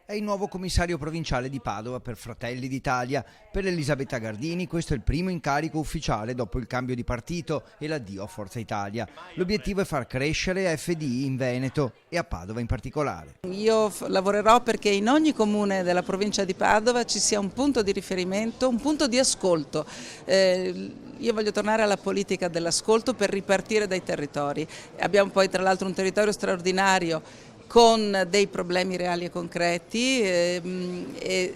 È il nuovo commissario provinciale di Padova per Fratelli d'Italia. Per Elisabetta Gardini questo è il primo incarico ufficiale dopo il cambio di partito e l'addio a Forza Italia. L'obiettivo è far crescere FDI in Veneto e a Padova in particolare. Io lavorerò perché in ogni comune della provincia di Padova ci sia un punto di riferimento, un punto di ascolto. Io voglio tornare alla politica dell'ascolto per ripartire dai territori. Abbiamo poi tra l'altro un territorio straordinario con dei problemi reali e concreti che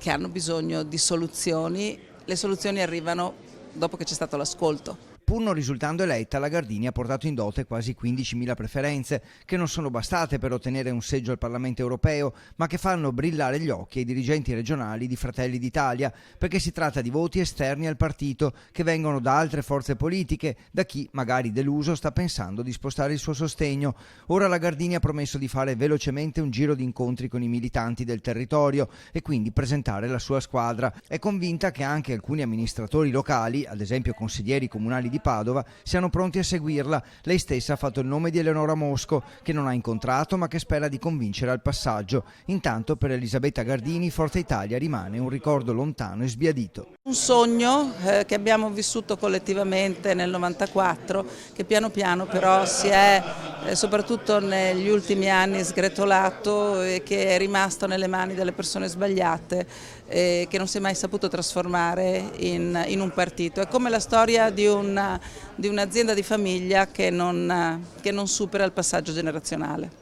hanno bisogno di soluzioni. Le soluzioni arrivano dopo che c'è stato l'ascolto. Pur non risultando eletta, la Gardini ha portato in dote quasi 15.000 preferenze, che non sono bastate per ottenere un seggio al Parlamento europeo, ma che fanno brillare gli occhi ai dirigenti regionali di Fratelli d'Italia, perché si tratta di voti esterni al partito, che vengono da altre forze politiche, da chi, magari deluso, sta pensando di spostare il suo sostegno. Ora la Gardini ha promesso di fare velocemente un giro di incontri con i militanti del territorio e quindi presentare la sua squadra. È convinta che anche alcuni amministratori locali, ad esempio consiglieri comunali di Padova, siano pronti a seguirla. Lei stessa ha fatto il nome di Eleonora Mosco, che non ha incontrato ma che spera di convincere al passaggio. Intanto per Elisabetta Gardini Forza Italia rimane un ricordo lontano e sbiadito. Un sogno che abbiamo vissuto collettivamente nel 94, che piano piano però si è soprattutto negli ultimi anni sgretolato e che è rimasto nelle mani delle persone sbagliate, che non si è mai saputo trasformare in un partito. È come la storia di un'azienda di famiglia che non supera il passaggio generazionale.